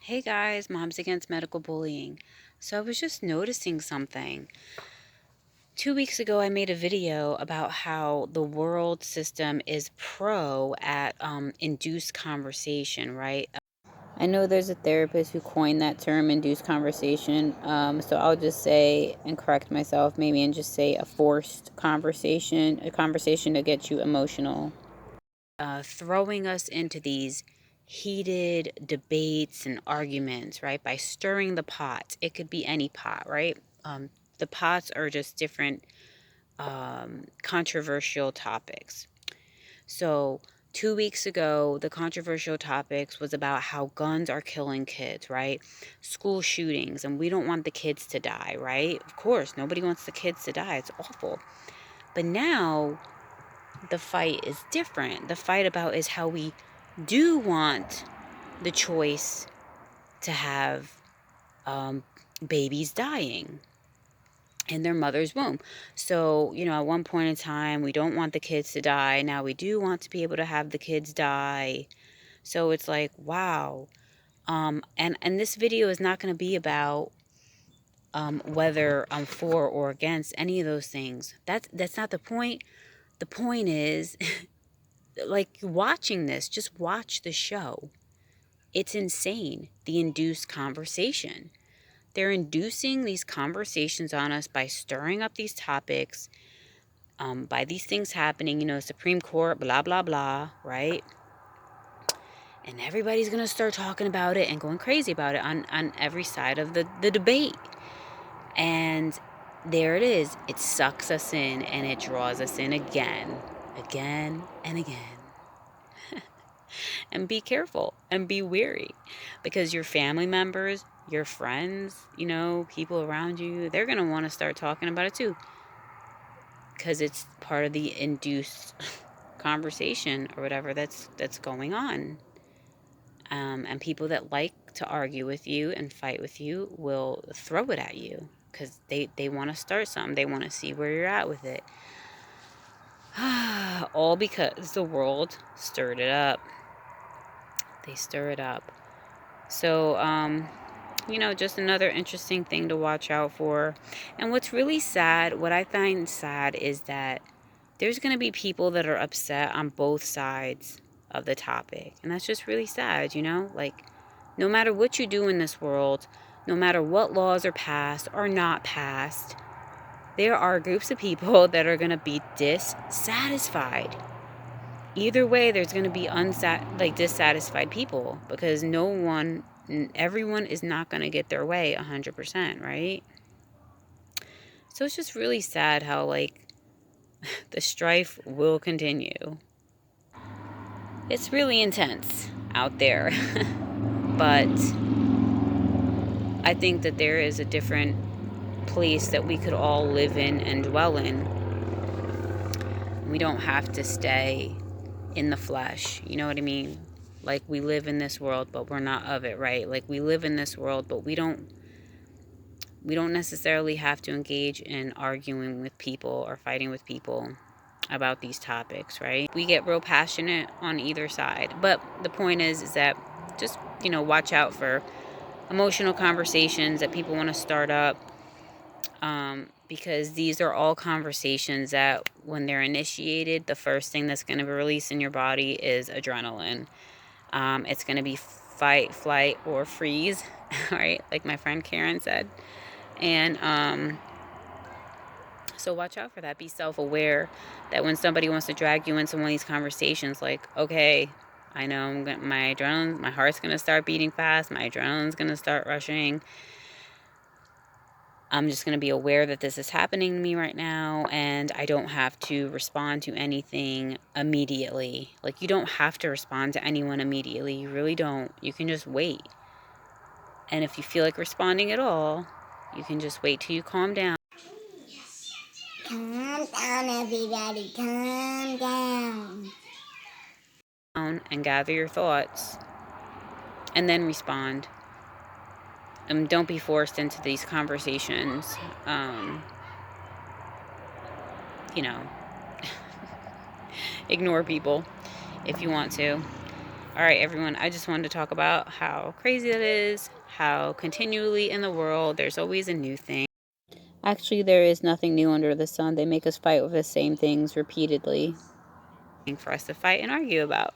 Hey guys, Moms Against Medical Bullying. So I was just noticing something. 2 weeks ago, I made a video about how the world system is pro at induced conversation, right? I know there's a therapist who coined that term, induced conversation. So I'll just say and correct myself maybe and just say a forced conversation, a conversation to get you emotional. Throwing us into these heated debates and arguments, right? By stirring the pot. It could be any pot, right? The pots are just different controversial topics. So 2 weeks ago, the controversial topics was about how guns are killing kids, right? School shootings, and we don't want the kids to die, right? Of course, nobody wants the kids to die. It's awful. But now the fight is different. The fight about is how we do want the choice to have babies dying in their mother's womb. So, at one point in time, we don't want the kids to die. Now we do want to be able to have the kids die. So it's like, wow. And this video is not going to be about whether I'm for or against any of those things. That's not the point. The point is, like, watching this, just watch the show. It's insane, the induced conversation. They're inducing these conversations on us by stirring up these topics, by these things happening, Supreme Court, blah, blah, blah, right? And everybody's going to start talking about it and going crazy about it on every side of the debate. And there it is. It sucks us in and it draws us in again and again. And be careful and be wary, because your family members, your friends, people around you, they're going to want to start talking about it too, because it's part of the induced conversation or whatever that's going on. And people that like to argue with you and fight with you will throw it at you because they want to start something. They want to see where you're at with it. All because the world stirred it up. They stir it up. So, just another interesting thing to watch out for. And what's really sad, what I find sad, is that there's going to be people that are upset on both sides of the topic. And that's just really sad, Like, no matter what you do in this world, no matter what laws are passed or not passed, there are groups of people that are going to be dissatisfied. Either way, there's going to be dissatisfied people, because everyone is not going to get their way 100%, right? So it's just really sad how, the strife will continue. It's really intense out there. But I think that there is a different place that we could all live in and dwell in. We don't have to stay in the flesh. You know what I mean? Like, we live in this world, but we're not of it, right? Like, we live in this world, but we don't necessarily have to engage in arguing with people or fighting with people about these topics, right? We get real passionate on either side. But the point is that just, watch out for emotional conversations that people want to start up, because these are all conversations that, when they're initiated, the first thing that's going to be released in your body is adrenaline. It's going to be fight, flight, or freeze, right? Like my friend Karen said. And so watch out for that. Be self-aware that when somebody wants to drag you into one of these conversations, like, okay, I know my heart's going to start beating fast. My adrenaline's going to start rushing. I'm just going to be aware that this is happening to me right now, and I don't have to respond to anything immediately. Like, you don't have to respond to anyone immediately. You really don't. You can just wait. And if you feel like responding at all, you can just wait till you calm down. Calm down, everybody. Calm down. And gather your thoughts, and then respond. Don't be forced into these conversations. You know, ignore people if you want to. All right, everyone, I just wanted to talk about how crazy it is, how continually in the world there's always a new thing. Actually, there is nothing new under the sun. They make us fight with the same things repeatedly for us to fight and argue about.